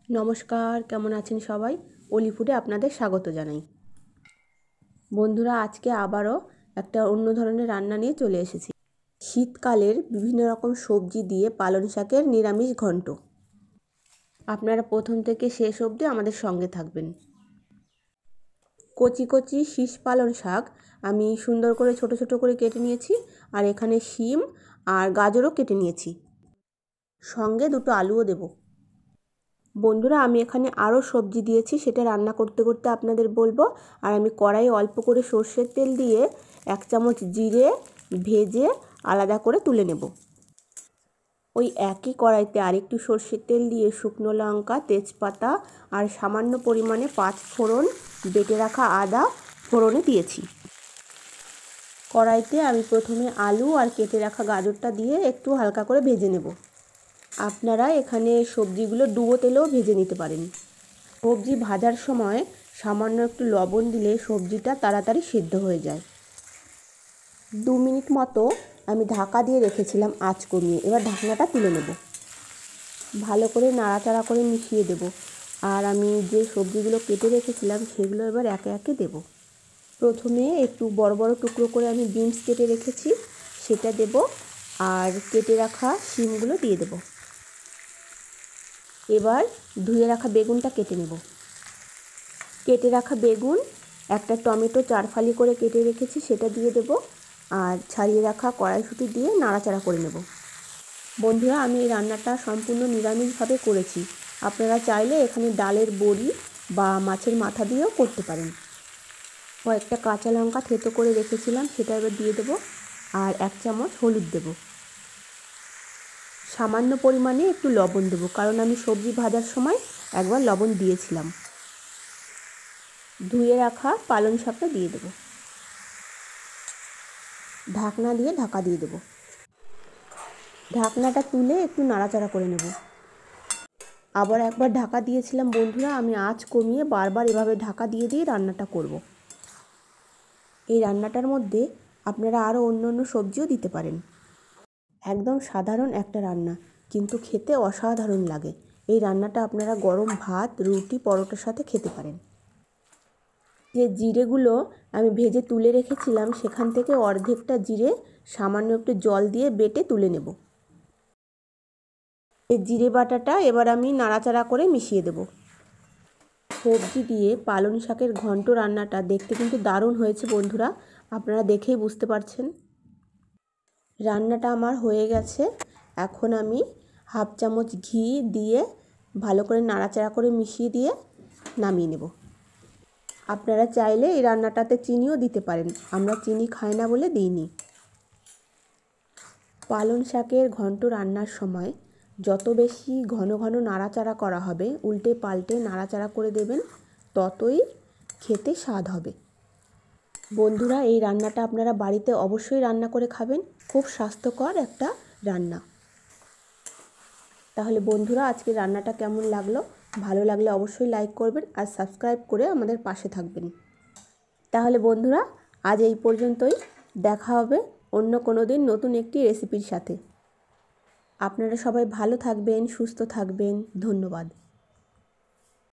নমস্কার, কেমন আছেন সবাই? অলিফুডে আপনাদের স্বাগত জানাই। বন্ধুরা, আজকে আবারও একটা অন্য ধরনের রান্না নিয়ে চলে এসেছি। শীতকালের বিভিন্ন রকম সবজি দিয়ে পালং শাকের নিরামিষ ঘন্ট। আপনারা প্রথম থেকে শেষ অবধি আমাদের সঙ্গে থাকবেন। কচি কচি শীষ পালং শাক আমি সুন্দর করে ছোট ছোট করে কেটে নিয়েছি, আর এখানে শিম আর গাজরও কেটে নিয়েছি, সঙ্গে দুটো আলুও দেবো। বন্ধুরা, আমি এখানে আরও সবজি দিয়েছি, সেটা রান্না করতে করতে আপনাদের বলবো। আর আমি কড়াইয়ে অল্প করে সর্ষের তেল দিয়ে 1 চামচ জিরে ভেজে আলাদা করে তুলে নেব। ওই একই কড়াইতে আরেকটু সর্ষের তেল দিয়ে শুকনো লঙ্কা, তেজপাতা আর সামান্য পরিমাণে 5 ফোড়ন, বেটে রাখা আদা ফোড়নে দিয়েছি। কড়াইতে আমি প্রথমে আলু আর কেটে রাখা গাজরটা দিয়ে একটু হালকা করে ভেজে নেব। আপনারা এখানে সবজিগুলো ডুবো তেলেও ভেজে নিতে পারেন। সবজি ভাজার সময় সামান্য একটু লবণ দিলে সবজিটা তাড়াতাড়ি সিদ্ধ হয়ে যায়। 2 মিনিট মতো আমি ঢাকা দিয়ে রেখেছিলাম আঁচ কমিয়ে। এবার ঢাকনাটা তুলে নেব, ভালো করে নাড়াচাড়া করে মিশিয়ে দেব। আর আমি যে সবজিগুলো কেটে রেখেছিলাম সেগুলো এবার একে একে দেব। প্রথমে একটু বড় বড় টুকরো করে আমি বিনস কেটে রেখেছি, সেটা দেব। আর কেটে রাখা শিমগুলো দিয়ে দেব। এবার ধুয়ে রাখা বেগুনটা কেটে নেব। কেটে রাখা বেগুন, একটা টমেটো 4 ফালি করে কেটে রেখেছি, সেটা দিয়ে দেব। আর ছাড়িয়ে রাখা কড়াইশুঁটি দিয়ে নাড়াচাড়া করে নেব। বন্ধুরা, আমি এই রান্নাটা সম্পূর্ণ নিরামিষভাবে করেছি। আপনারা চাইলে এখানে ডালের বড়ি বা মাছের মাথা দিয়েও করতে পারেন। কয়েকটা কাঁচা লঙ্কা থেতো করে রেখেছিলাম, সেটা এবার দিয়ে দেব। আর 1 চামচ হলুদ দেব। সামান্য পরিমাণে একটু লবণ দেবো, কারণ আমি সবজি ভাজার সময় একবার লবণ দিয়েছিলাম। ধুয়ে রাখা পালং শাকটা দিয়ে দেবো। ঢাকনা দিয়ে ঢাকা দিয়ে দেবো। ঢাকনাটা তুলে একটু নাড়াচাড়া করে নেব। আবার একবার ঢাকা দিয়েছিলাম বন্ধুরা, আমি আঁচ কমিয়ে বারবার এভাবে ঢাকা দিয়ে দিয়ে রান্নাটা করব। এই রান্নাটার মধ্যে আপনারা আরও অন্য অন্য সবজিও দিতে পারেন। একদম সাধারণ একটা রান্না, কিন্তু খেতে অসাধারণ লাগে। এই রান্নাটা আপনারা গরম ভাত, রুটি, পরোটার সাথে খেতে পারেন। যে জিরেগুলো আমি ভেজে তুলে রেখেছিলাম, সেখান থেকে অর্ধেকটা জিরে সামান্য একটু জল দিয়ে বেটে তুলে নেব। এই জিরে বাটাটা এবার আমি নাড়াচাড়া করে মিশিয়ে দেব। সবজি দিয়ে পালং শাকের ঘন্ট রান্নাটা দেখতে কিন্তু দারুণ হয়েছে বন্ধুরা, আপনারা দেখেই বুঝতে পারছেন। রান্নাটা আমার হয়ে গেছে। এখন আমি 1/2 চামচ ঘি দিয়ে ভালো করে নাড়াচাড়া করে মিশিয়ে দিয়ে নামিয়ে নেব। আপনারা চাইলে এই রান্নাটাতে চিনিও দিতে পারেন, আমরা চিনি খাই না বলে দিইনি। পালং শাকের ঘন্ট রান্নার সময় যত বেশি ঘন ঘন নাড়াচাড়া করা হবে, উল্টে পাল্টে নাড়াচাড়া করে দেবেন, ততই খেতে স্বাদ হবে। বন্ধুরা, এই রান্নাটা আপনারা বাড়িতে অবশ্যই রান্না করে খাবেন। খুব স্বাস্থ্যকর একটা রান্না। তাহলে বন্ধুরা, আজকে রান্নাটা কেমন লাগলো? ভালো লাগলে অবশ্যই লাইক করবেন আর সাবস্ক্রাইব করে আমাদের পাশে থাকবেন। তাহলে বন্ধুরা, আজ এই পর্যন্তই। দেখা হবে অন্য কোনো দিন নতুন একটি রেসিপির সাথে। আপনারা সবাই ভালো থাকবেন, সুস্থ থাকবেন। ধন্যবাদ।